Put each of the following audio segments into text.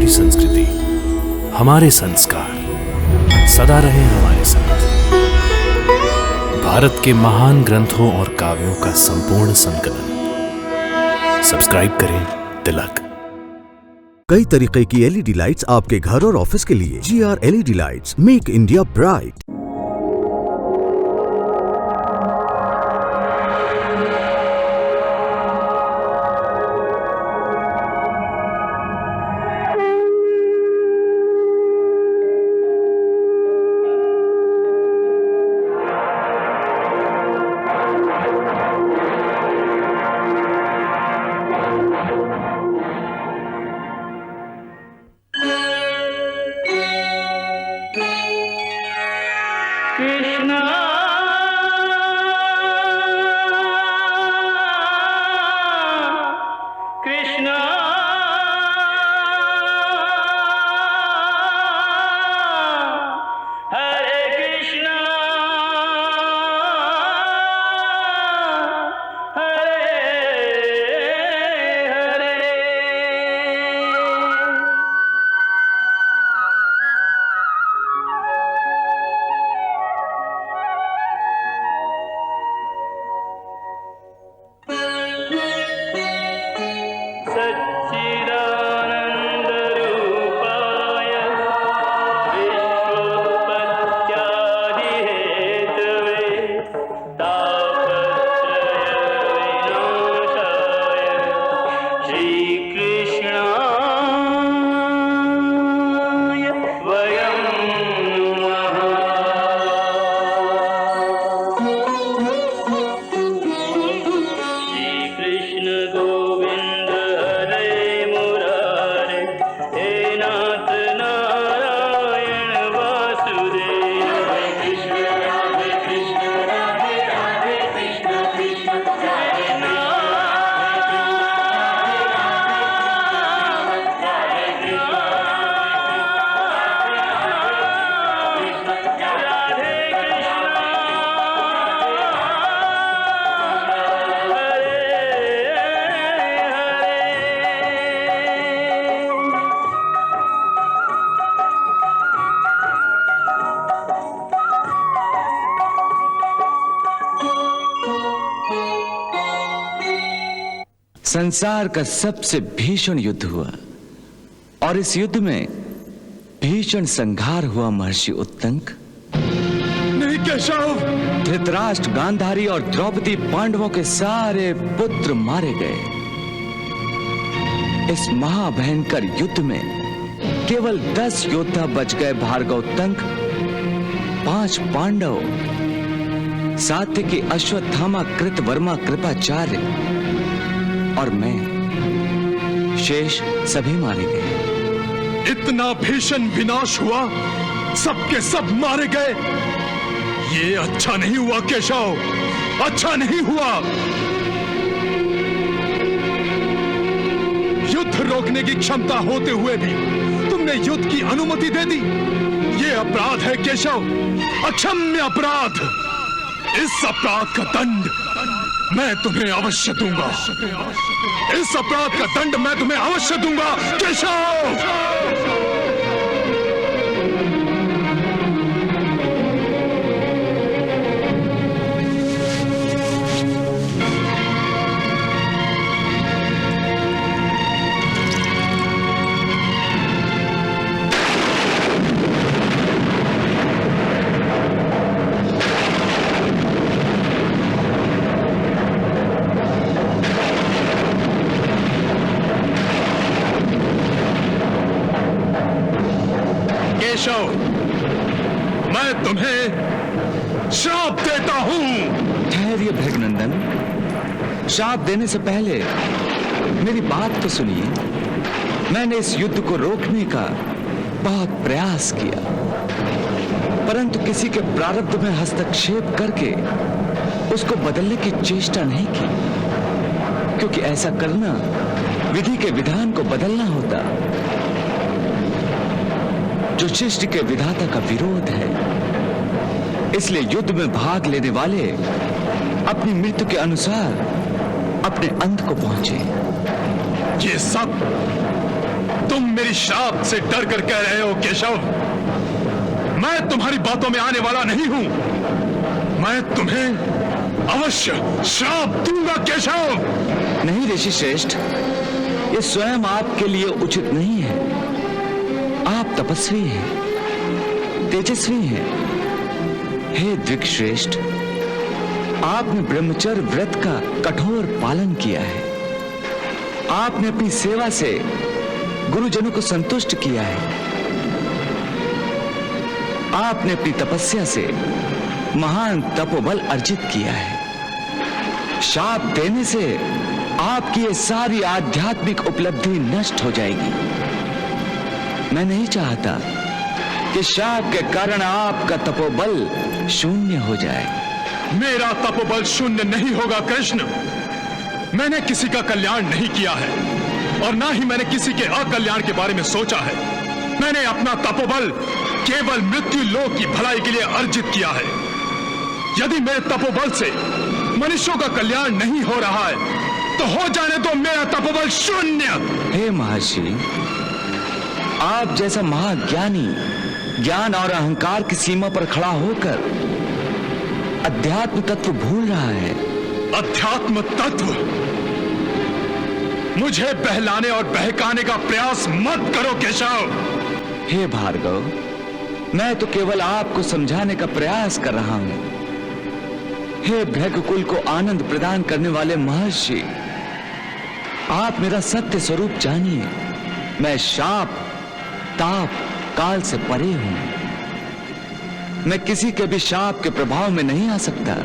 हमारी संस्कृति, हमारे संस्कार सदा रहे हमारे साथ। भारत के महान ग्रंथों और काव्यों का संपूर्ण संकलन। सब्सक्राइब करें तिलक। कई तरीके की एलईडी लाइट्स आपके घर और ऑफिस के लिए। GR LED lights, make India bright. Krishna Krishna Hare Krishna Hare Hare. सच्चिदानन्दरूपाय विश्वोत्पत्त्यादिहेतवे तापत्रयविनाशाय श्रीकृष्णाय वयं नमः। श्रीकृष्ण गोविंद हरे मुरारे, हे नाथ नारायण वासुदेव। हरे कृष्ण राधे कृष्ण राधे राधे कृष्ण कृष्ण हरे राधे संसार का सबसे भीषण युद्ध हुआ और इस युद्ध में भीषण संहार हुआ महर्षि उत्तंक। नहीं केशव, धृतराष्ट्र, गांधारी और द्रौपदी पांडवों के सारे पुत्र मारे गए। इस महाभयंकर युद्ध में केवल 10 योद्धा बच गए। भार्गव उत्तंक, 5 पांडव, सात्यकी, अश्वत्थामा, कृतवर्मा, कृपाचार्य और मैं शेष सभी मारे गए। इतना भीषण विनाश हुआ, सबके सब मारे गए। ये अच्छा नहीं हुआ केशव, अच्छा नहीं हुआ। युद्ध रोकने की क्षमता होते हुए भी तुमने युद्ध की अनुमति दे दी। ये अपराध है केशव, अक्षम्य अपराध। इस अपराध का दंड मैं तुम्हें अवश्य दूंगा। इस अपराध का दंड मैं तुम्हें अवश्य दूंगा केशव। केशव, मैं तुम्हें श्राप देता हूं। ठहरिए भृगनंदन, श्राप देने से पहले मेरी बात तो सुनिए। मैंने इस युद्ध को रोकने का बहुत प्रयास किया, परंतु किसी के प्रारब्ध में हस्तक्षेप करके उसको बदलने की चेष्टा नहीं की, क्योंकि ऐसा करना विधि के विधान को बदलना होता, जो सृष्टि के विधाता का विरोध है। इसलिए युद्ध में भाग लेने वाले अपनी मृत्यु के अनुसार अपने अंत को पहुंचे। ये सब तुम मेरी श्राप से डर कर कह रहे हो केशव? मैं तुम्हारी बातों में आने वाला नहीं हूं। मैं तुम्हें अवश्य श्राप दूंगा केशव। नहीं ऋषि श्रेष्ठ, ये स्वयं आपके लिए उचित नहीं है। आप तपस्वी हैं, तेजस्वी हैं। हे द्विगश्रेष्ठ, आपने ब्रह्मचर्य व्रत का कठोर पालन किया है। आपने अपनी सेवा से गुरुजनों को संतुष्ट किया है। आपने अपनी तपस्या से महान तपोबल अर्जित किया है। शाप देने से आपकी ये सारी आध्यात्मिक उपलब्धि नष्ट हो जाएगी। मैं नहीं चाहता कि शाप के कारण आपका तपोबल शून्य हो जाए। मेरा तपोबल शून्य नहीं होगा कृष्ण। मैंने किसी का कल्याण नहीं किया है और ना ही मैंने किसी के अकल्याण के बारे में सोचा है। मैंने अपना तपोबल केवल मृत्यु लोक की भलाई के लिए अर्जित किया है। यदि मेरे तपोबल से मनुष्यों का कल्याण नहीं हो रहा है तो हो जाने दो मेरा तपोबल शून्य। हे महर्षि, आप जैसा महाज्ञानी ज्ञान और अहंकार की सीमा पर खड़ा होकर अध्यात्म तत्व भूल रहा है। अध्यात्म तत्व? मुझे बहलाने और बहकाने का प्रयास मत करो केशव। हे भार्गव, मैं तो केवल आपको समझाने का प्रयास कर रहा हूं। हे भृगुकुल को आनंद प्रदान करने वाले महर्षि, आप मेरा सत्य स्वरूप जानिए। मैं शाप ताप काल से परे हूं। मैं किसी के भी शाप के प्रभाव में नहीं आ सकता।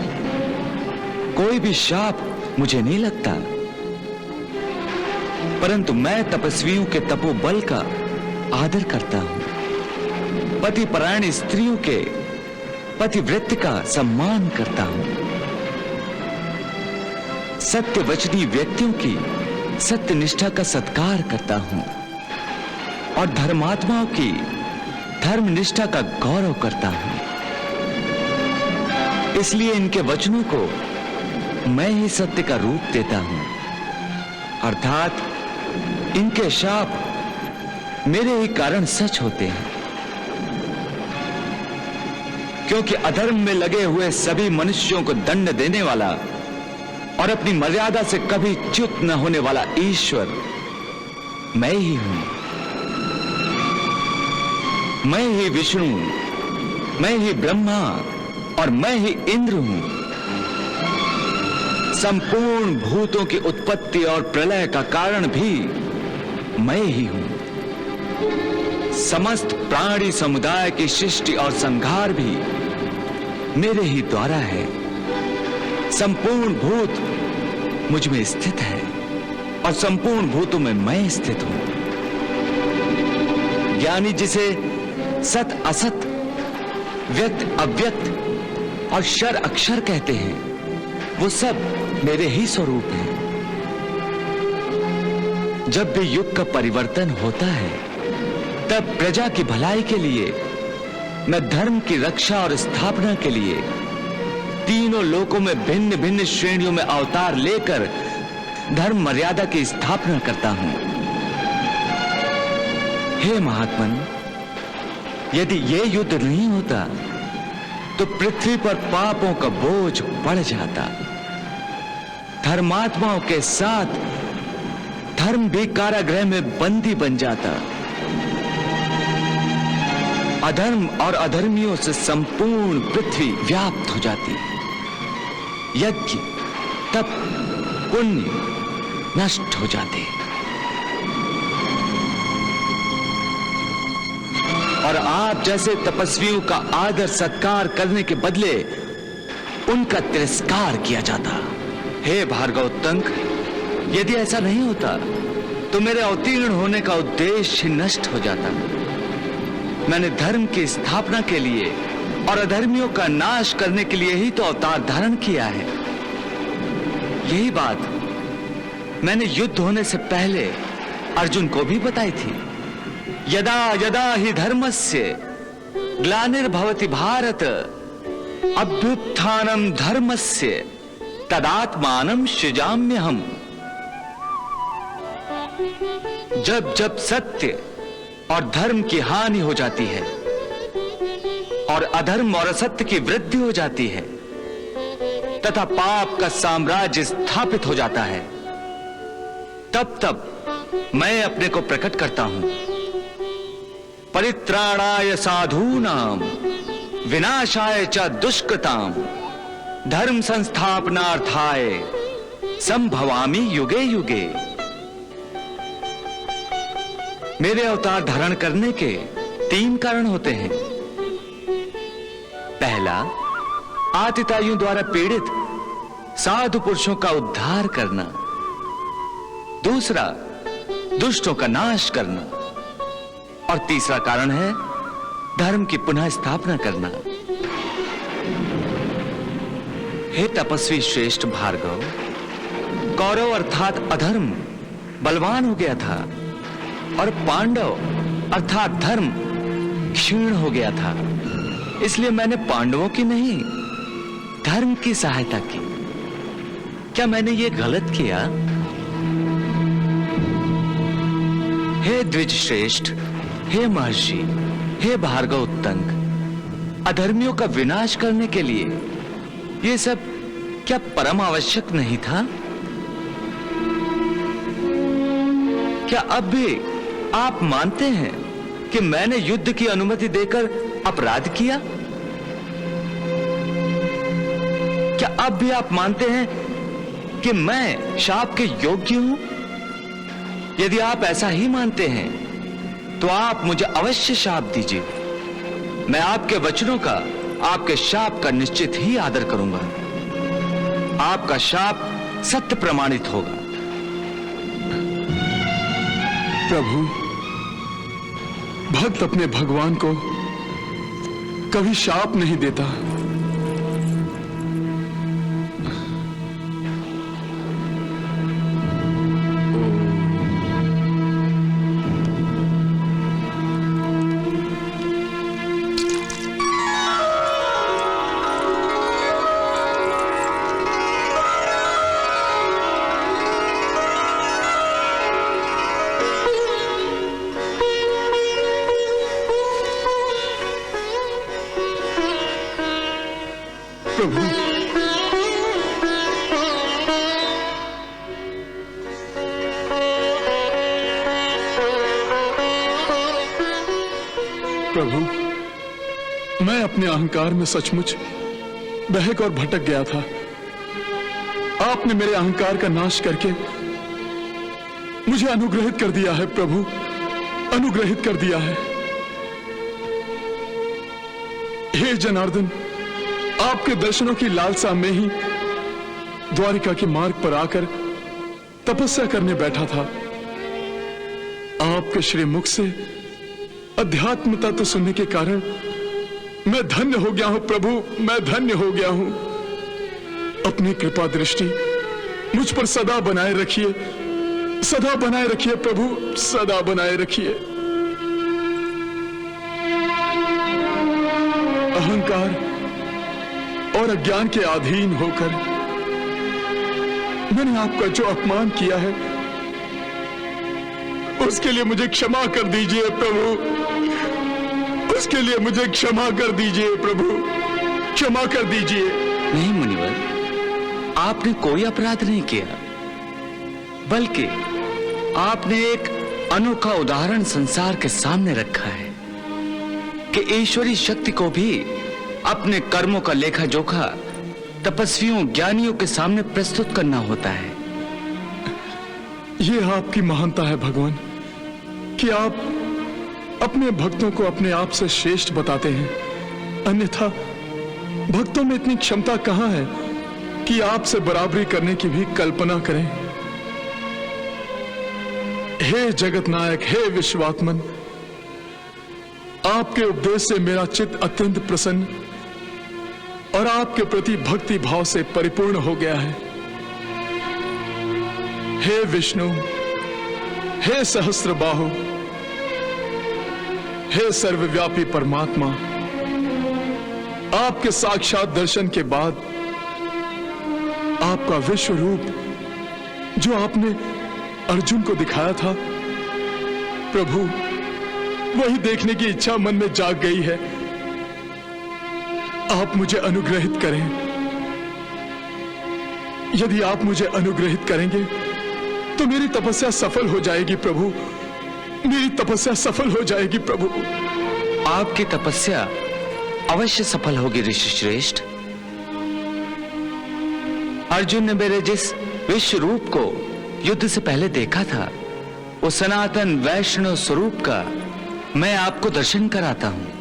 कोई भी शाप मुझे नहीं लगता। परंतु मैं तपस्वियों के तपोबल का आदर करता हूं। पतिपरायण स्त्रियों के पतिव्रत का सम्मान करता हूं। सत्यवचनी व्यक्तियों की सत्यनिष्ठा का सत्कार करता हूं और धर्मात्माओं की धर्मनिष्ठा का गौरव करता हूं। इसलिए इनके वचनों को मैं ही सत्य का रूप देता हूं, अर्थात इनके शाप मेरे ही कारण सच होते हैं। क्योंकि अधर्म में लगे हुए सभी मनुष्यों को दंड देने वाला और अपनी मर्यादा से कभी च्युत न होने वाला ईश्वर मैं ही हूं। मैं ही विष्णु, मैं ही ब्रह्मा और मैं ही इंद्र हूं। संपूर्ण भूतों की उत्पत्ति और प्रलय का कारण भी मैं ही हूं। समस्त प्राणी समुदाय की सृष्टि और संहार भी मेरे ही द्वारा है। संपूर्ण भूत मुझ में स्थित है और संपूर्ण भूतों में मैं स्थित हूं। ज्ञानी जिसे सत असत, व्यक्त अव्यक्त और क्षर अक्षर कहते हैं, वो सब मेरे ही स्वरूप हैं। जब भी युग का परिवर्तन होता है तब प्रजा की भलाई के लिए, मैं धर्म की रक्षा और स्थापना के लिए तीनों लोकों में भिन्न भिन्न श्रेणियों में अवतार लेकर धर्म मर्यादा की स्थापना करता हूं। हे महात्मन, यदि यह युद्ध नहीं होता तो पृथ्वी पर पापों का बोझ बढ़ जाता। धर्मात्माओं के साथ धर्म भी कारागृह में बंदी बन जाता। अधर्म और अधर्मियों से संपूर्ण पृथ्वी व्याप्त हो जाती। यज्ञ तप पुण्य नष्ट हो जाते और आप जैसे तपस्वियों का आदर सत्कार करने के बदले उनका तिरस्कार किया जाता। हे भार्गवोत्तंक, यदि ऐसा नहीं होता तो मेरे अवतीर्ण होने का उद्देश्य नष्ट हो जाता। मैंने धर्म की स्थापना के लिए और अधर्मियों का नाश करने के लिए ही तो अवतार धारण किया है। यही बात मैंने युद्ध होने से पहले अर्जुन को भी बताई थी। यदा यदा हि धर्मस्य ग्लानिर्भवति भारत अभ्युत्थानम धर्मस्य तदात्मानं सृजाम्यहम्। जब जब सत्य और धर्म की हानि हो जाती है और अधर्म और असत्य की वृद्धि हो जाती है तथा पाप का साम्राज्य स्थापित हो जाता है, तब तब मैं अपने को प्रकट करता हूं। परित्राणाय साधूनाम विनाशाय च दुष्कृताम धर्म संस्थापनार्थाय संभवामि युगे युगे। मेरे अवतार धारण करने के 3 कारण होते हैं। पहला, आतिताइयों द्वारा पीड़ित साधु पुरुषों का उद्धार करना। दूसरा, दुष्टों का नाश करना। और तीसरा कारण है धर्म की पुनः स्थापना करना। हे तपस्वी श्रेष्ठ भार्गव, कौरव अर्थात अधर्म बलवान हो गया था और पांडव अर्थात धर्म क्षीण हो गया था। इसलिए मैंने पांडवों की नहीं, धर्म की सहायता की। क्या मैंने ये गलत किया? हे द्विज श्रेष्ठ, हे महर्षि, हे भार्गव उत्तंक, अधर्मियों का विनाश करने के लिए ये सब क्या परम आवश्यक नहीं था? क्या अब भी आप मानते हैं कि मैंने युद्ध की अनुमति देकर अपराध किया? क्या अब भी आप मानते हैं कि मैं शाप के योग्य हूं? यदि आप ऐसा ही मानते हैं तो आप मुझे अवश्य शाप दीजिए। मैं आपके वचनों का, आपके शाप का निश्चित ही आदर करूंगा। आपका शाप सत्य प्रमाणित होगा। प्रभु, भक्त अपने भगवान को कभी शाप नहीं देता। प्रभु, प्रभु, मैं अपने अहंकार में सचमुच बहक और भटक गया था। आपने मेरे अहंकार का नाश करके मुझे अनुग्रहित कर दिया है। प्रभु, अनुग्रहित कर दिया है। हे जनार्दन, आपके दर्शनों की लालसा में ही द्वारिका के मार्ग पर आकर तपस्या करने बैठा था। आपके श्री मुख से अध्यात्म तत्व सुनने के कारण मैं धन्य हो गया हूं। प्रभु, मैं धन्य हो गया हूं। अपनी कृपा दृष्टि मुझ पर सदा बनाए रखिए, सदा बनाए रखिए प्रभु, सदा बनाए रखिए। अहंकार और अज्ञान के अधीन होकर मैंने आपका जो अपमान किया है उसके लिए मुझे क्षमा कर दीजिए प्रभु। उसके लिए मुझे क्षमा कर दीजिए प्रभु, क्षमा कर दीजिए। नहीं मुनिवर, आपने कोई अपराध नहीं किया, बल्कि आपने एक अनोखा उदाहरण संसार के सामने रखा है कि ईश्वरी शक्ति को भी अपने कर्मों का लेखा जोखा तपस्वियों ज्ञानियों के सामने प्रस्तुत करना होता है। यह आपकी महानता है भगवान कि आप अपने भक्तों को अपने आप से श्रेष्ठ बताते हैं। अन्यथा भक्तों में इतनी क्षमता कहां है कि आपसे बराबरी करने की भी कल्पना करें। हे जगत नायक, हे विश्वात्मन, आपके उपदेश से मेरा चित्त अत्यंत प्रसन्न और आपके प्रति भक्ति भाव से परिपूर्ण हो गया है। हे विष्णु, हे सहस्त्रबाहु, हे सर्वव्यापी परमात्मा, आपके साक्षात दर्शन के बाद आपका विश्व रूप जो आपने अर्जुन को दिखाया था, प्रभु वही देखने की इच्छा मन में जाग गई है। आप मुझे अनुग्रहित करें। यदि आप मुझे अनुग्रहित करेंगे तो मेरी तपस्या सफल हो जाएगी प्रभु, मेरी तपस्या सफल हो जाएगी प्रभु। आपकी तपस्या अवश्य सफल होगी ऋषि श्रेष्ठ। अर्जुन ने मेरे जिस विश्व रूप को युद्ध से पहले देखा था, वो सनातन वैष्णव स्वरूप का मैं आपको दर्शन कराता हूं।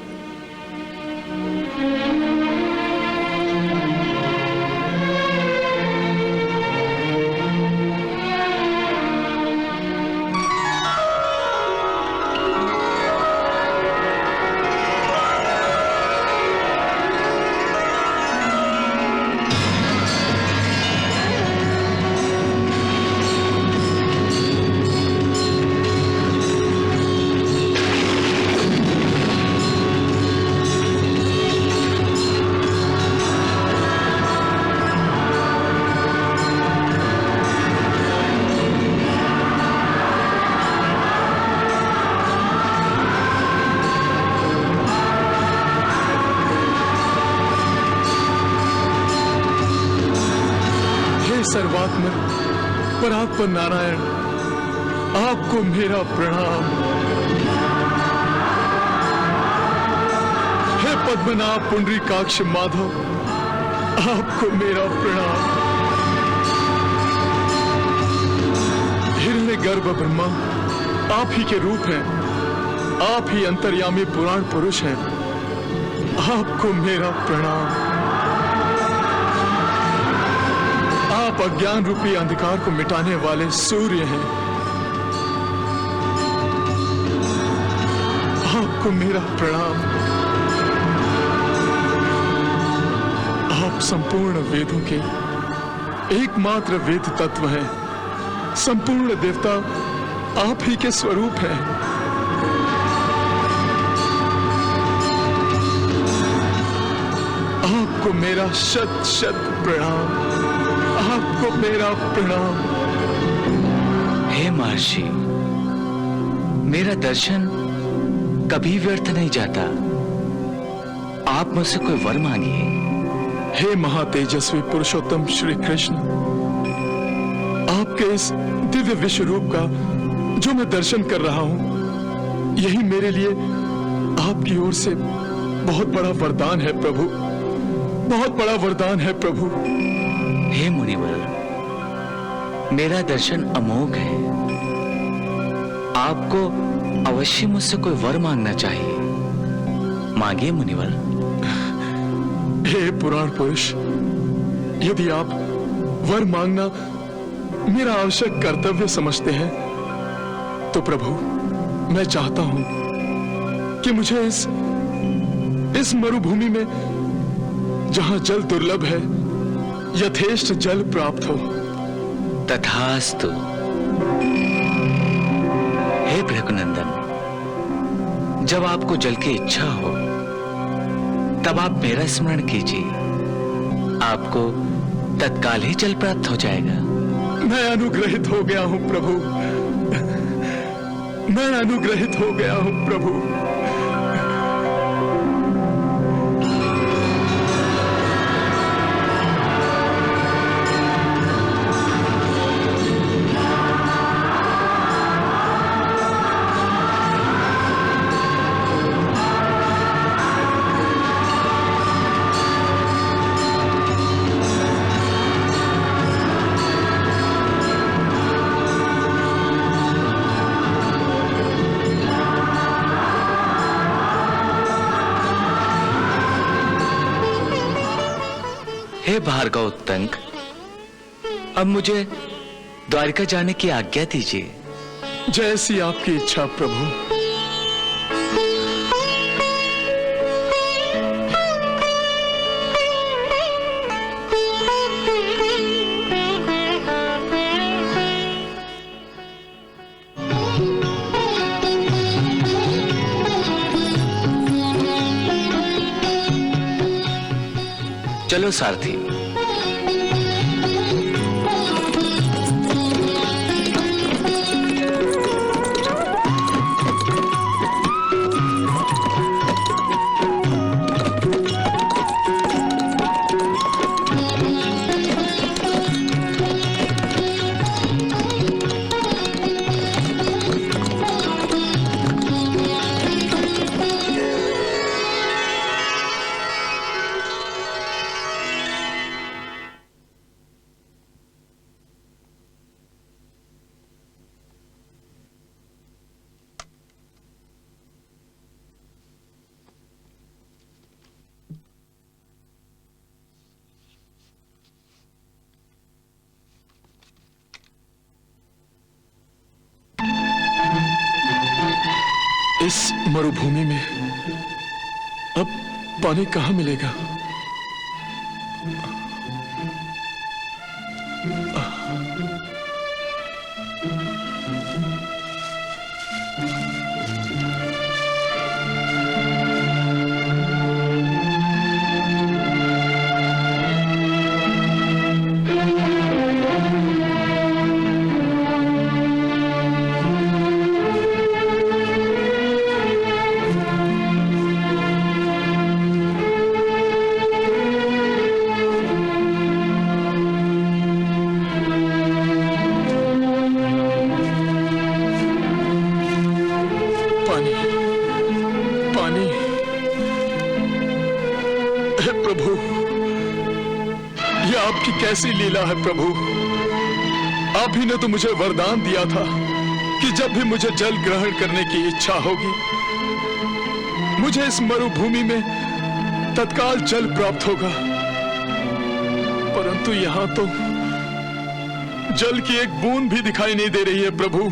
सर्वात्मक परात्पर नारायण, आपको मेरा प्रणाम। हे पद्मनाभ पुंडरीकाक्ष माधव, आपको मेरा प्रणाम। हिरण्यगर्भ ब्रह्मा, आप ही के रूप हैं, आप ही अंतर्यामी पुराण पुरुष हैं, आपको मेरा प्रणाम। आप अज्ञान रूपी अंधकार को मिटाने वाले सूर्य हैं, आपको मेरा प्रणाम। आप संपूर्ण वेदों के एकमात्र वेद तत्व हैं, संपूर्ण देवता आप ही के स्वरूप हैं। आपको मेरा शत शत प्रणाम, आपको मेरा प्रणाम। हे महर्षि, मेरा दर्शन कभी व्यर्थ नहीं जाता। आप मुझसे कोई वर मांगिए। हे महातेजस्वी पुरुषोत्तम श्री कृष्ण, आपके इस दिव्य विश्व रूप का जो मैं दर्शन कर रहा हूं, यही मेरे लिए आपकी ओर से बहुत बड़ा वरदान है प्रभु, बहुत बड़ा वरदान है प्रभु। हे मुनिवर, मेरा दर्शन अमोघ है। आपको अवश्य मुझसे कोई वर मांगना चाहिए। मांगिए मुनिवर। हे पुराण पुरुष, यदि आप वर मांगना मेरा आवश्यक कर्तव्य समझते हैं, तो प्रभु मैं चाहता हूं कि मुझे इस मरुभूमि में, जहां जल दुर्लभ है, यथेष्ट जल प्राप्त हो। तथास्तु। हे भृगुनंदन, जब आपको जल की इच्छा हो तब आप मेरा स्मरण कीजिए, आपको तत्काल ही जल प्राप्त हो जाएगा। मैं अनुग्रहित हो गया हूं प्रभु, मैं अनुग्रहित हो गया हूं प्रभु। हे भार्गव उत्तंक, अब मुझे द्वारिका जाने की आज्ञा दीजिए। जैसी आपकी इच्छा प्रभु। चलो सारथी। इस मरुभूमि में अब पानी कहां मिलेगा? कैसी लीला है प्रभु। आप ही ने तो मुझे वरदान दिया था कि जब भी मुझे जल ग्रहण करने की इच्छा होगी मुझे इस मरुभूमि में तत्काल जल प्राप्त होगा। परंतु यहां तो जल की एक बूंद भी दिखाई नहीं दे रही है प्रभु।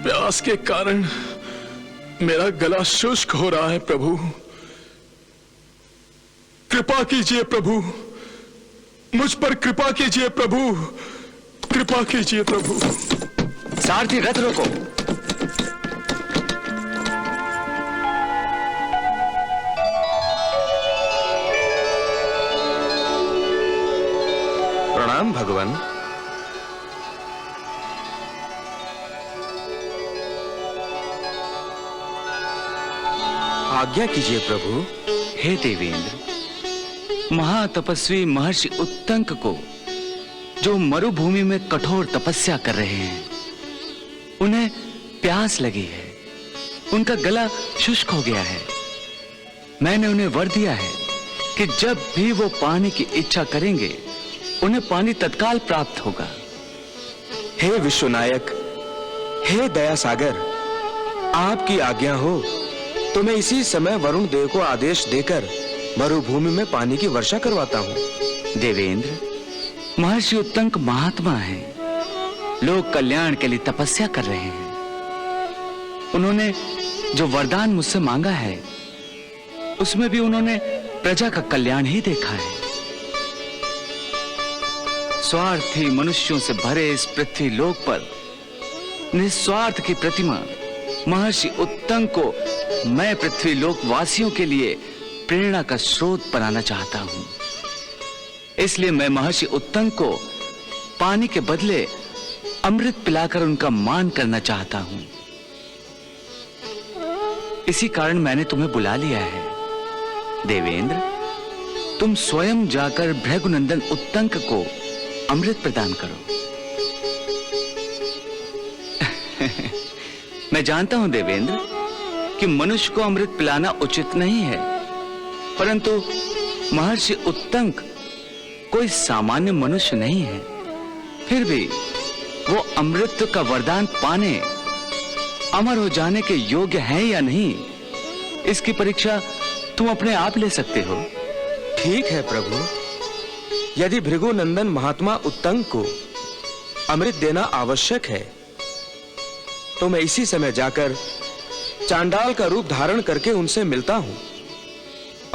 प्यास के कारण मेरा गला शुष्क हो रहा है प्रभु। कृपा कीजिए प्रभु, मुझ पर कृपा कीजिए प्रभु, कृपा कीजिए प्रभु। सारथी रथ रोको। प्रणाम भगवान। आज्ञा कीजिए प्रभु। हे देवेंद्र, महातपस्वी महर्षि उत्तंक को जो मरुभूमि में कठोर तपस्या कर रहे हैं उन्हें प्यास लगी है, उनका गला शुष्क हो गया है। मैंने उन्हें वर दिया है कि जब भी वो पानी की इच्छा करेंगे उन्हें पानी तत्काल प्राप्त होगा। हे विश्वनायक, हे दया सागर, आपकी आज्ञा हो तो मैं इसी समय वरुण देव को आदेश देकर मरुभूमि में पानी की वर्षा करवाता हूं। देवेंद्र, महर्षि उत्तंक महात्मा हैं, लोक कल्याण के लिए तपस्या कर रहे हैं। उन्होंने जो वरदान मुझसे मांगा है उसमें भी उन्होंने प्रजा का कल्याण ही देखा है। स्वार्थी मनुष्यों से भरे इस पृथ्वी लोक पर निस्वार्थ की प्रतिमा महर्षि उत्तंक को मैं पृथ्वी लोक वासियों के लिए प्रेरणा का स्रोत बनाना चाहता हूं। इसलिए मैं महर्षि उत्तंक को पानी के बदले अमृत पिलाकर उनका मान करना चाहता हूं। इसी कारण मैंने तुम्हें बुला लिया है। देवेंद्र, तुम स्वयं जाकर भृगुनंदन उत्तंक को अमृत प्रदान करो। मैं जानता हूं देवेंद्र कि मनुष्य को अमृत पिलाना उचित नहीं है, परंतु महर्षि उत्तंक कोई सामान्य मनुष्य नहीं है। फिर भी वो अमृत का वरदान पाने, अमर हो जाने के योग्य हैं या नहीं, इसकी परीक्षा तुम अपने आप ले सकते हो। ठीक है प्रभु, यदि भृगुनंदन महात्मा उत्तंक को अमृत देना आवश्यक है तो मैं इसी समय जाकर चांडाल का रूप धारण करके उनसे मिलता हूं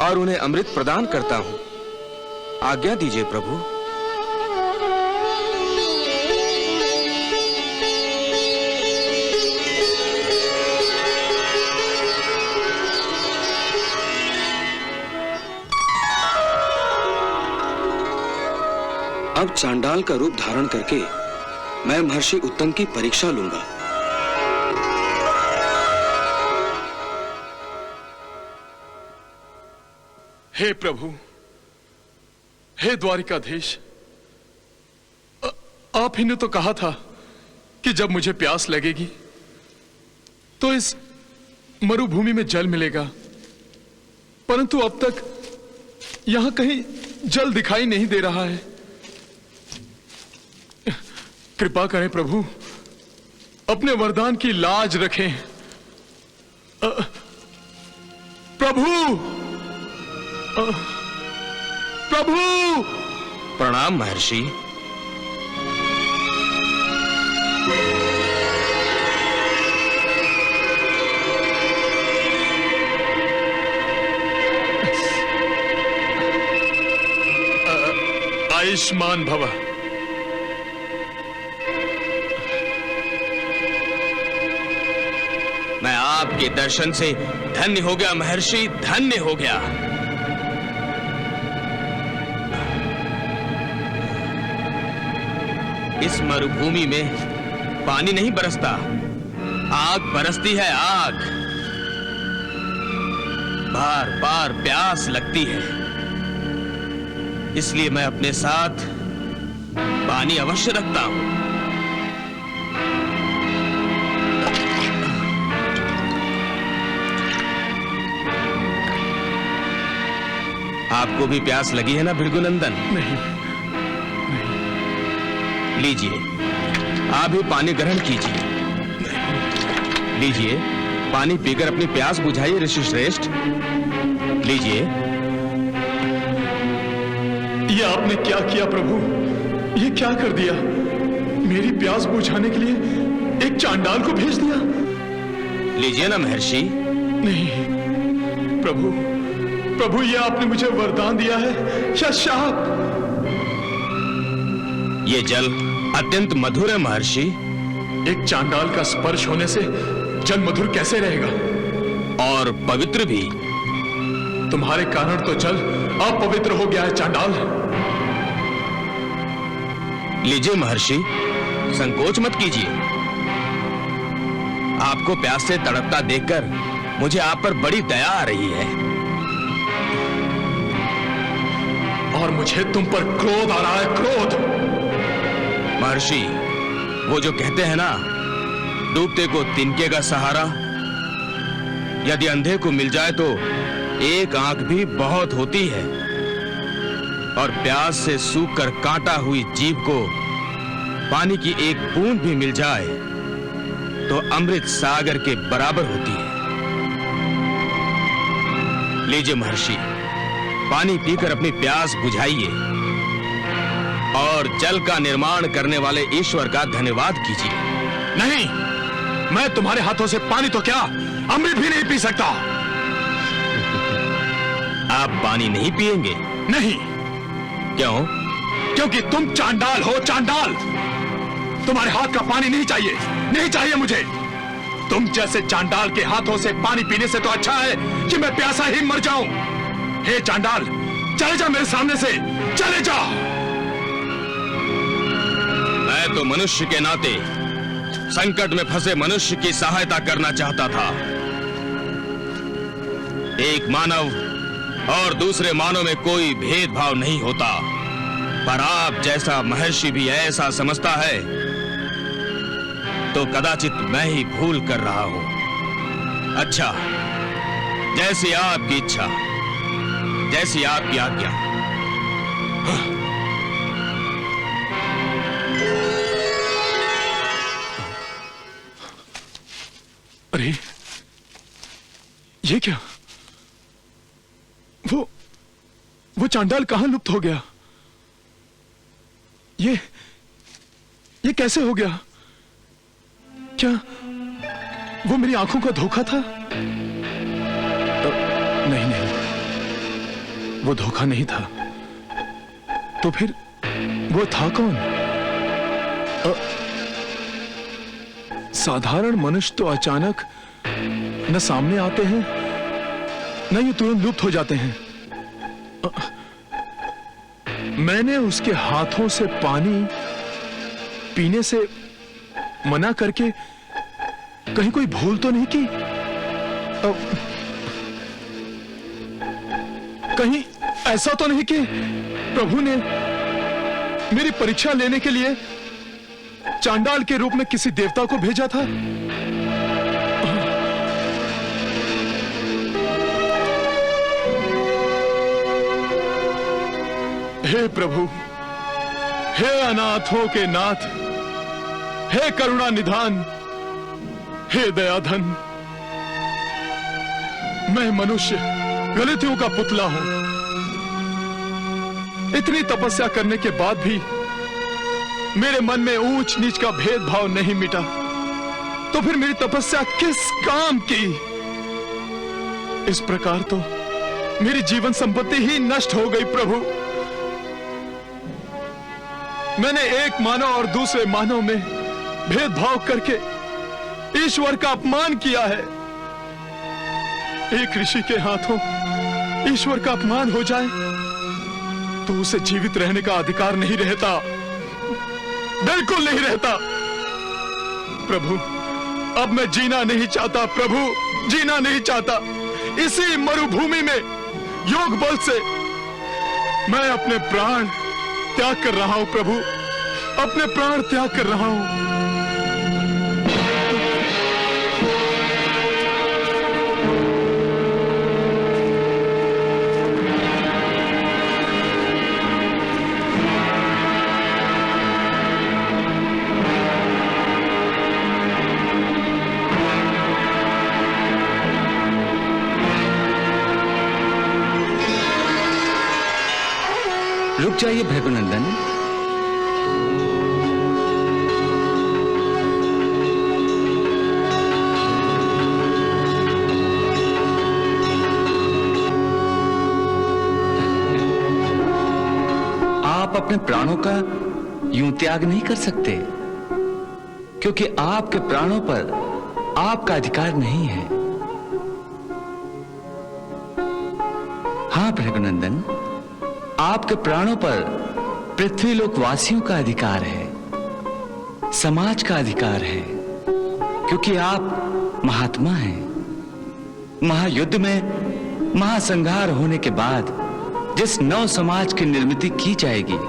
और उन्हें अमृत प्रदान करता हूं। आज्ञा दीजिए प्रभु। अब चांडाल का रूप धारण करके मैं महर्षि उत्तंक की परीक्षा लूंगा। हे प्रभु, हे द्वारिकाधीश, आप ही ने तो कहा था कि जब मुझे प्यास लगेगी तो इस मरुभूमि में जल मिलेगा, परंतु अब तक यहां कहीं जल दिखाई नहीं दे रहा है। कृपा करें प्रभु, अपने वरदान की लाज रखें। प्रभु, प्रभु। प्रणाम महर्षि। आयुष्मान भव। मैं आपके दर्शन से धन्य हो गया महर्षि, धन्य हो गया। इस मरुभूमि में पानी नहीं बरसता, आग बरसती है, आग। बार बार प्यास लगती है, इसलिए मैं अपने साथ पानी अवश्य रखता हूं। आपको भी प्यास लगी है ना भृगुनंदन? नहीं। लीजिए, आप भी पानी ग्रहण कीजिए। लीजिए, पानी पीकर अपनी प्यास बुझाइए ऋषि श्रेष्ठ। लीजिए। ये आपने क्या किया प्रभु? ये क्या कर दिया? मेरी प्यास बुझाने के लिए एक चांडाल को भेज दिया। लीजिए ना महर्षि। नहीं प्रभु, प्रभु ये आपने मुझे वरदान दिया है या शाप? ये जल अत्यंत मधुर है महर्षि। एक चांडाल का स्पर्श होने से जल मधुर कैसे रहेगा? और पवित्र भी। तुम्हारे कारण तो जल अपवित्र हो गया है चांडाल। लीजिए महर्षि, संकोच मत कीजिए। आपको प्यास से तड़पता देखकर मुझे आप पर बड़ी दया आ रही है। और मुझे तुम पर क्रोध आ रहा है, क्रोध। महर्षि, वो जो कहते हैं ना, डूबते को तिनके का सहारा। यदि अंधे को मिल जाए तो एक आंख भी बहुत होती है, और प्यास से सूख कर कांटा हुई जीभ को पानी की एक बूंद भी मिल जाए तो अमृत सागर के बराबर होती है। लीजिए महर्षि, पानी पीकर अपनी प्यास बुझाइए और जल का निर्माण करने वाले ईश्वर का धन्यवाद कीजिए। नहीं, मैं तुम्हारे हाथों से पानी तो क्या, अमृत भी नहीं पी सकता। आप पानी नहीं पिएंगे? नहीं। क्यों? क्योंकि तुम चांडाल हो, चांडाल। तुम्हारे हाथ का पानी नहीं चाहिए, नहीं चाहिए मुझे। तुम जैसे चांडाल के हाथों से पानी पीने से तो अच्छा है कि मैं प्यासा ही मर जाऊं। हे चांडाल, चले जा मेरे सामने से, चले जा। मैं तो मनुष्य के नाते संकट में फंसे मनुष्य की सहायता करना चाहता था। एक मानव और दूसरे मानव में कोई भेदभाव नहीं होता, पर आप जैसा महर्षि भी ऐसा समझता है तो कदाचित मैं ही भूल कर रहा हूं। अच्छा, जैसी आपकी इच्छा, जैसी आपकी आज्ञा। अरे ये क्या? वो चांडाल कहां लुप्त हो गया? ये कैसे हो गया? क्या वो मेरी आंखों का धोखा था? नहीं, वो धोखा नहीं था। तो फिर वो था कौन? साधारण मनुष्य तो अचानक न सामने आते हैं, न ये तुरंत लुप्त हो जाते हैं। मैंने उसके हाथों से पानी पीने से मना करके कहीं कोई भूल तो नहीं की? कहीं ऐसा तो नहीं कि प्रभु ने मेरी परीक्षा लेने के लिए चांडाल के रूप में किसी देवता को भेजा था? हे प्रभु, हे अनाथों के नाथ, हे करुणा निधान, हे दयाधन, मैं मनुष्य गलतियों का पुतला हूं। इतनी तपस्या करने के बाद भी मेरे मन में ऊंच नीच का भेदभाव नहीं मिटा, तो फिर मेरी तपस्या किस काम की? इस प्रकार तो मेरी जीवन संपत्ति ही नष्ट हो गई प्रभु। मैंने एक मानव और दूसरे मानव में भेदभाव करके ईश्वर का अपमान किया है। एक ऋषि के हाथों ईश्वर का अपमान हो जाए तो उसे जीवित रहने का अधिकार नहीं रहता, बिल्कुल नहीं रहता। प्रभु, अब मैं जीना नहीं चाहता, प्रभु जीना नहीं चाहता। इसी मरुभूमि में योग बल से मैं अपने प्राण त्याग कर रहा हूं प्रभु, अपने प्राण त्याग कर रहा हूं। रुक जाइए भृगुनंदन। आप अपने प्राणों का यूं त्याग नहीं कर सकते, क्योंकि आपके प्राणों पर आपका अधिकार नहीं है। हां भृगुनंदन, आपके प्राणों पर पृथ्वी लोक वासियों का अधिकार है, समाज का अधिकार है, क्योंकि आप महात्मा हैं। महायुद्ध में महासंहार होने के बाद जिस नव समाज की निर्मिति की जाएगी,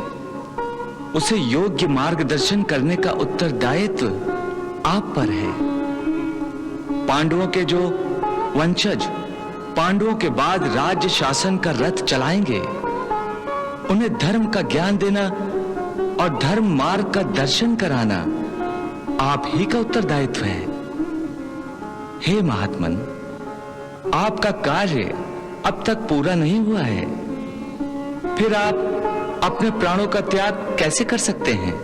उसे योग्य मार्गदर्शन करने का उत्तरदायित्व आप पर है। पांडवों के जो वंशज पांडवों के बाद राज्य शासन का रथ चलाएंगे, उन्हें धर्म का ज्ञान देना और धर्म मार्ग का दर्शन कराना आप ही का उत्तरदायित्व है। हे महात्मन, आपका कार्य अब तक पूरा नहीं हुआ है, फिर आप अपने प्राणों का त्याग कैसे कर सकते हैं,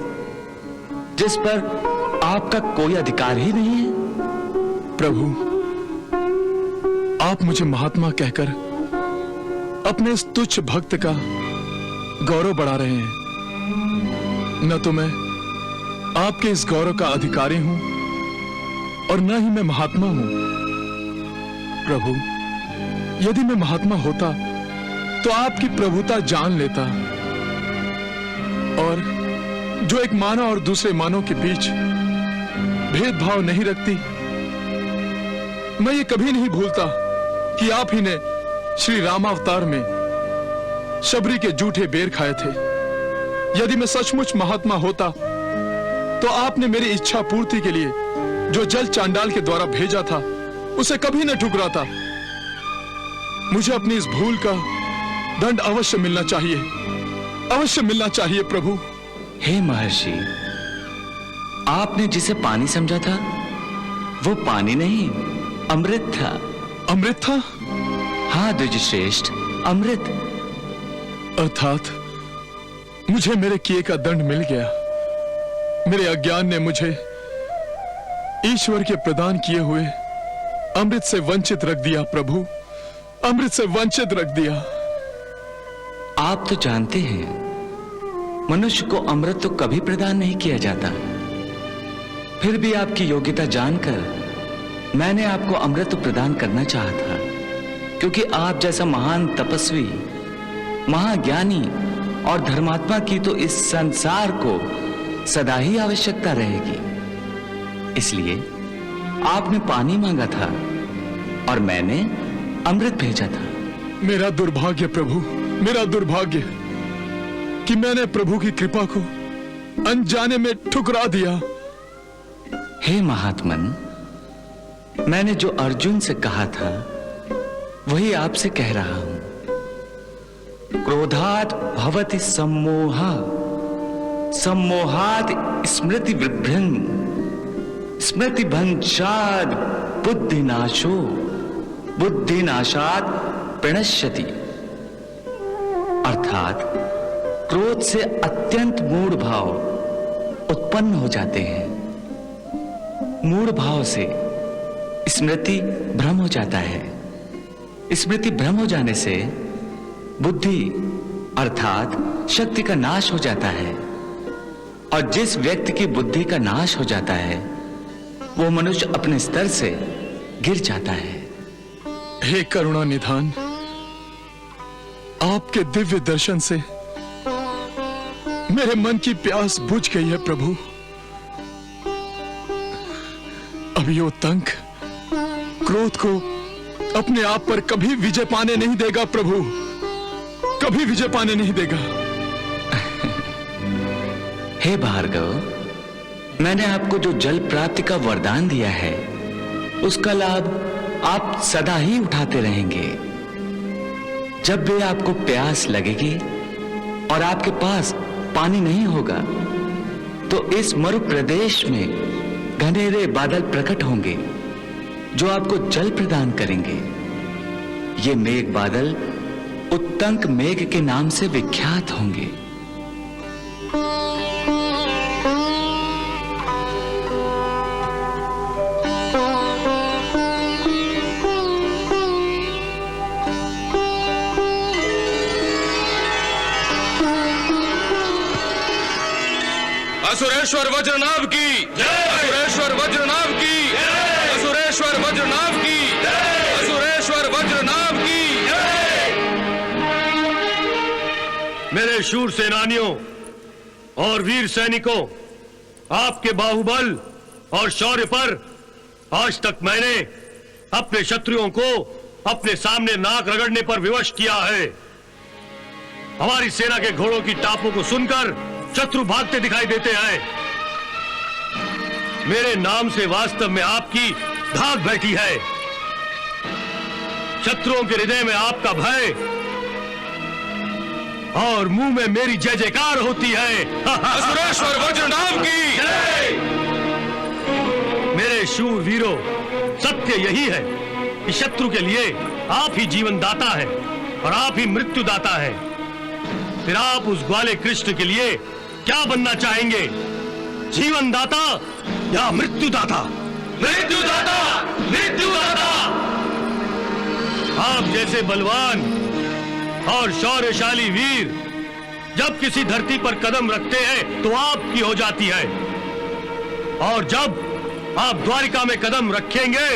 जिस पर आपका कोई अधिकार ही नहीं है? प्रभु, आप मुझे महात्मा कहकर अपने इस तुच्छ भक्त का गौरव बढ़ा रहे हैं। न तो मैं आपके इस गौरव का अधिकारी हूं और न ही मैं महात्मा हूं। प्रभु, यदि मैं महात्मा होता तो आपकी प्रभुता जान लेता, और जो एक मानव और दूसरे मानव के बीच भेदभाव नहीं रखती, मैं ये कभी नहीं भूलता कि आप ही ने श्री रामावतार में शबरी के जूठे बेर खाए थे। यदि मैं सचमुच महात्मा होता तो आपने मेरी इच्छा पूर्ति के लिए जो जल चांडाल के द्वारा भेजा था, उसे कभी न ठुकराता। मुझे अपनी इस भूल का दंड अवश्य मिलना चाहिए, अवश्य मिलना चाहिए प्रभु। हे महर्षि, आपने जिसे पानी समझा था वो पानी नहीं, अमृत था। अमृत था? हाँ द्विजश्रेष्ठ, अमृत। अर्थात मुझे मेरे किए का दंड मिल गया। मेरे अज्ञान ने मुझे ईश्वर के प्रदान किए हुए अमृत से वंचित रख दिया प्रभु, अमृत से वंचित रख दिया। आप तो जानते हैं, मनुष्य को अमृत तो कभी प्रदान नहीं किया जाता। फिर भी आपकी योग्यता जानकर मैंने आपको अमृत प्रदान करना चाहा था, क्योंकि आप जैसा महान तपस्वी, महाज्ञानी और धर्मात्मा की तो इस संसार को सदा ही आवश्यकता रहेगी। इसलिए आपने पानी मांगा था और मैंने अमृत भेजा था। मेरा दुर्भाग्य प्रभु, मेरा दुर्भाग्य कि मैंने प्रभु की कृपा को अनजाने में ठुकरा दिया। हे महात्मन, मैंने जो अर्जुन से कहा था वही आपसे कह रहा हूं। क्रोधात् भवति सम्मोहा, सम्मोहात् स्मृति विभ्रम, स्मृति भंशात् बुद्धिनाशो, बुद्धिनाशात् प्रणश्यति। अर्थात क्रोध से अत्यंत मूढ़ भाव उत्पन्न हो जाते हैं। मूढ़ भाव से स्मृति भ्रम हो जाता है। स्मृति भ्रम हो जाने से बुद्धि अर्थात शक्ति का नाश हो जाता है। और जिस व्यक्ति की बुद्धि का नाश हो जाता है वो मनुष्य अपने स्तर से गिर जाता है। हे करुणा निधान, आपके दिव्य दर्शन से मेरे मन की प्यास बुझ गई है प्रभु। अब ये उतंक क्रोध को अपने आप पर कभी विजय पाने नहीं देगा प्रभु, कभी विजय पाने नहीं देगा। हे भार्गव, मैंने आपको जो जल प्राप्ति का वरदान दिया है उसका लाभ आप सदा ही उठाते रहेंगे। जब भी आपको प्यास लगेगी और आपके पास पानी नहीं होगा तो इस मरु प्रदेश में घनेरे बादल प्रकट होंगे जो आपको जल प्रदान करेंगे। ये मेघ बादल उत्तंक मेघ के नाम से विख्यात होंगे। असुरेश्वर वज्रनाभ की जय, असुरेश्वर वज्रनाभ की जय, असुरेश्वर वज्रनाभ की जय, असुरेश्वर वज्रनाभ की जय। मेरे शूर सेनानियों और वीर सैनिकों, आपके बाहुबल और शौर्य पर आज तक मैंने अपने शत्रुओं को अपने सामने नाक रगड़ने पर विवश किया है। हमारी सेना के घोड़ों की टापों को सुनकर शत्रु भागते दिखाई देते हैं। मेरे नाम से वास्तव में आपकी धाक बैठी है। शत्रुओं के हृदय में आपका भय और मुंह में मेरी जय जयकार होती है। असुरेश्वर वज्रनाभ की जय। मेरे शूर वीरों, सत्य यही है कि शत्रु के लिए आप ही जीवन दाता है और आप ही मृत्यु दाता है। फिर आप उस ग्वाले कृष्ण के लिए क्या बनना चाहेंगे? जीवन दाता या मृत्यु दाता? मृत्यु दाता, मृत्यु दाता। आप जैसे बलवान और शौर्यशाली वीर जब किसी धरती पर कदम रखते हैं तो आपकी हो जाती है, और जब आप द्वारिका में कदम रखेंगे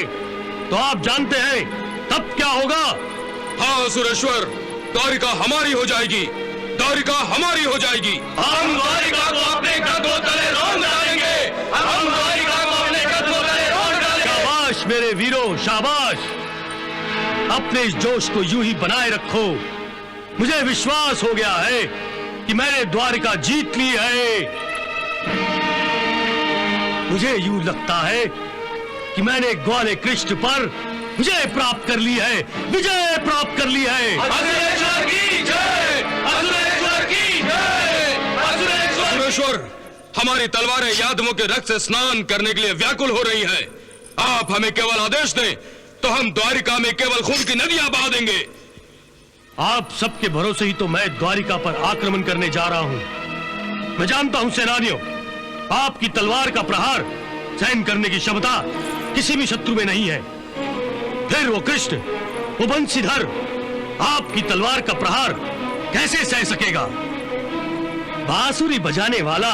तो आप जानते हैं तब क्या होगा। हाँ असुरेश्वर, द्वारिका हमारी हो जाएगी, द्वारिका हमारी हो जाएगी। हम द्वारिका को अपने कदमों तले रौंद डालेंगे, हम द्वारिका को अपने कदमों तले रौंद डालेंगे। शाबाश मेरे वीरों, शाबाश। अपने इस जोश को यूं ही बनाए रखो। मुझे विश्वास हो गया है कि मैंने द्वारिका जीत ली है। मुझे यूं लगता है कि मैंने ग्वाले कृष्ण पर विजय प्राप्त कर ली है, विजय प्राप्त कर ली है। असुरेश्वर की जय, असुरेश्वर की जय, असुरेश्वर। असुरेश्वर, हमारी तलवारें यादवों के रक्त से स्नान करने के लिए व्याकुल हो रही हैं। आप हमें केवल आदेश दें तो हम द्वारिका में केवल खून की नदियां बहा देंगे। आप सबके भरोसे ही तो मैं द्वारिका पर आक्रमण करने जा रहा हूं। मैं जानता हूं सेनानियों, आपकी तलवार का प्रहार सहन करने की क्षमता किसी भी शत्रु में नहीं है। फिर वो कृष्ण, वो बंशीधर आपकी तलवार का प्रहार कैसे सह सकेगा? बांसुरी बजाने वाला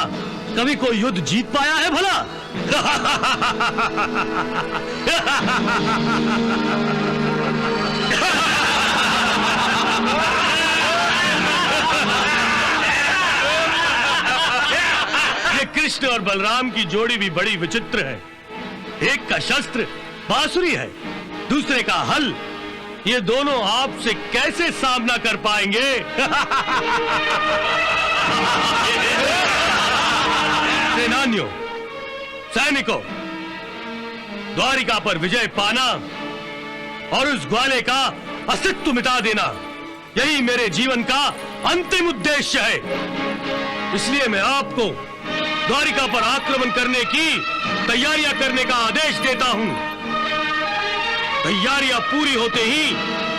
कभी कोई युद्ध जीत पाया है भला? ये कृष्ण और बलराम की जोड़ी भी बड़ी विचित्र है। एक का शस्त्र बांसुरी है, दूसरे का हल। ये दोनों आपसे कैसे सामना कर पाएंगे? सेनानियों, सैनिकों, द्वारिका पर विजय पाना और उस ग्वाले का अस्तित्व मिटा देना, यही मेरे जीवन का अंतिम उद्देश्य है। इसलिए मैं आपको द्वारिका पर आक्रमण करने की तैयारियां करने का आदेश देता हूं। तैयारियां पूरी होते ही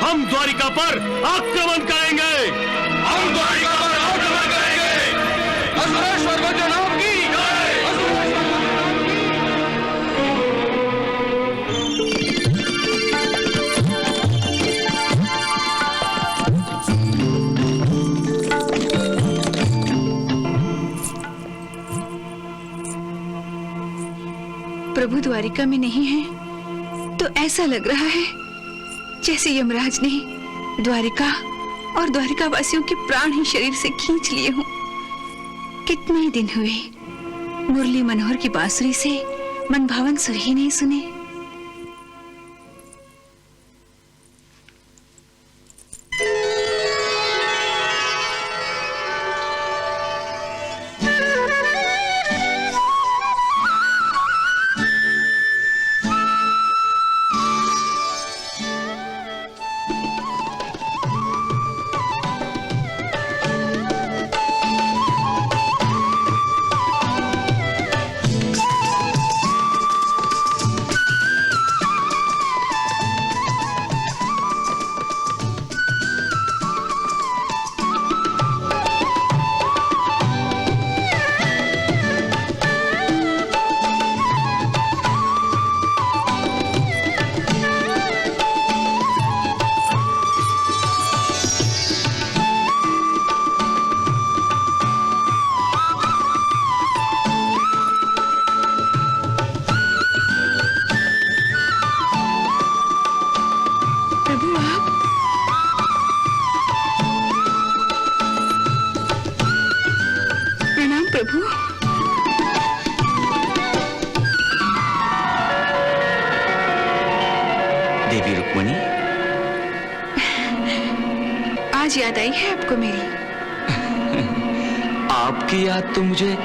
हम द्वारिका पर आक्रमण करेंगे। हम द्वारिका पर आक्रमण करेंगे। असुरेश्वर वज्रनाभ की जय, असुरेश्वर वज्रनाभ की। द्वारिका में नहीं हैं, तो ऐसा लग रहा है जैसे यमराज ने द्वारिका और द्वारिका वासियों के प्राण ही शरीर से खींच लिए हों। कितने दिन हुए मुरली मनोहर की बांसुरी से मनभावन सुर ही नहीं सुने। देवी रुक्मणी, आज याद आई है आपको मेरी? आपकी याद तो मुझे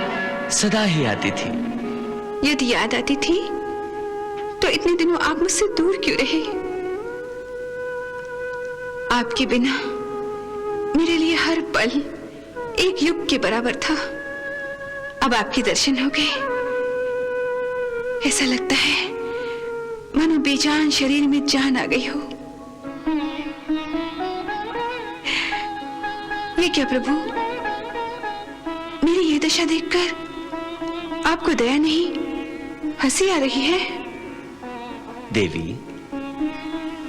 सदा ही आती थी। यदि याद आती थी तो इतने दिनों आप मुझसे दूर क्यों रहे? आपके बिना मेरे लिए हर पल एक युग के बराबर था। अब आपके दर्शन हो गए, ऐसा लगता है मानो बेजान शरीर में जान आ गई हो। ये क्या प्रभु, मेरी ये दशा देखकर आपको दया नहीं हंसी आ रही है? देवी,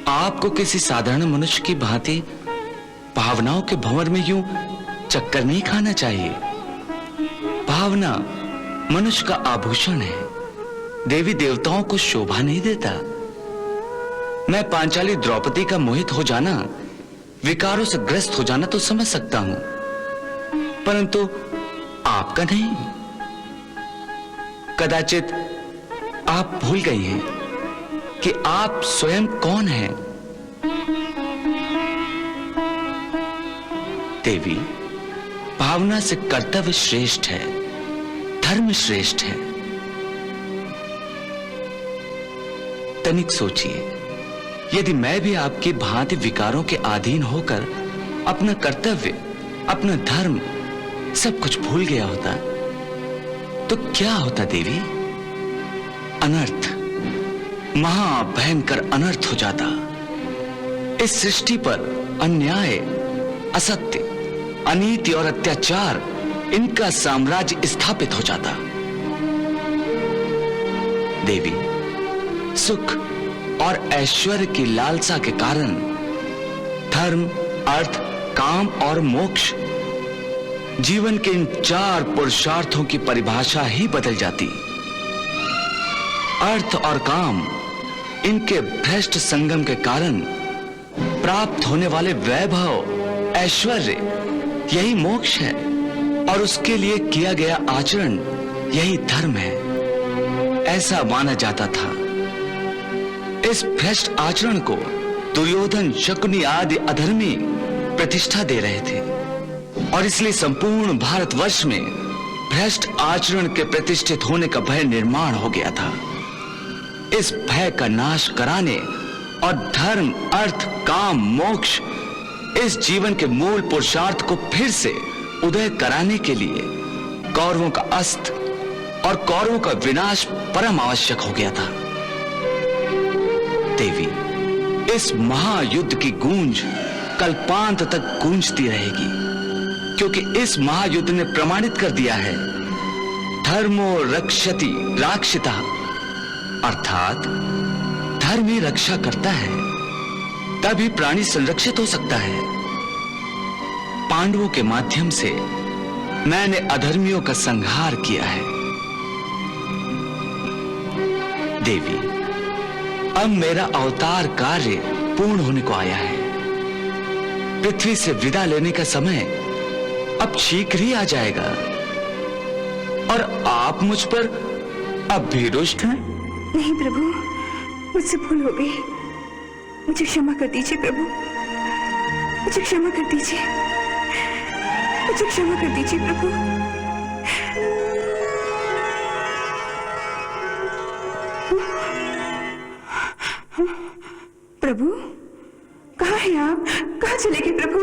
आपको किसी साधारण मनुष्य की भांति भावनाओं के भंवर में यूं चक्कर नहीं खाना चाहिए। भावना मनुष्य का आभूषण है, देवी देवताओं को शोभा नहीं देता। मैं पांचाली द्रौपदी का मोहित हो जाना, विकारों से ग्रस्त हो जाना तो समझ सकता हूं, परंतु आपका नहीं। कदाचित आप भूल गई हैं कि आप स्वयं कौन हैं। देवी, भावना से कर्तव्य श्रेष्ठ है, धर्म श्रेष्ठ है। तनिक सोचिए, यदि मैं भी आपकी भांति विकारों के अधीन होकर अपना कर्तव्य, अपना धर्म सब कुछ भूल गया होता तो क्या होता देवी? अनर्थ, महाभयंकर अनर्थ हो जाता। इस सृष्टि पर अन्याय, असत्य, अनीति और अत्याचार, इनका साम्राज्य स्थापित हो जाता। देवी, सुख और ऐश्वर्य की लालसा के कारण धर्म, अर्थ, काम और मोक्ष, जीवन के इन चार पुरुषार्थों की परिभाषा ही बदल जाती। अर्थ और काम, इनके भ्रष्ट संगम के कारण प्राप्त होने वाले वैभव, ऐश्वर्य, यही मोक्ष है और उसके लिए किया गया आचरण यही धर्म है, ऐसा माना जाता था। इस भ्रष्ट आचरण को दुर्योधन, शकुनी आदि अधर्मी प्रतिष्ठा दे रहे थे और इसलिए संपूर्ण भारतवर्ष में भ्रष्ट आचरण के प्रतिष्ठित होने का भय निर्माण हो गया था। इस भय का नाश कराने और धर्म, अर्थ, काम, मोक्ष, इस जीवन के मूल पुरुषार्थ को फिर से उदय कराने के लिए कौरवों का अस्त और कौरवों का विनाश परम आवश्यक हो गया था। देवी, इस महायुद्ध की गूंज कल्पांत तक गूंजती रहेगी, क्योंकि इस महायुद्ध ने प्रमाणित कर दिया है धर्मो रक्षति राक्षिता, अर्थात धर्म ही रक्षा करता है, तभी प्राणी संरक्षित हो सकता है। पांडवों के माध्यम से मैंने अधर्मियों का संहार किया है। देवी, अब मेरा अवतार कार्य पूर्ण होने को आया है। पृथ्वी से विदा लेने का समय अब शीघ्र ही आ जाएगा और आप मुझ पर अब भी रुष्ट हैं? नहीं प्रभु, मुझसे भूल हो गई। मुझे क्षमा कर दीजिए प्रभु, मुझे क्षमा कर दीजिए, मुझे क्षमा कर दीजिए प्रभु। प्रभु, कहाँ हैं आप? कहाँ चले गए प्रभु?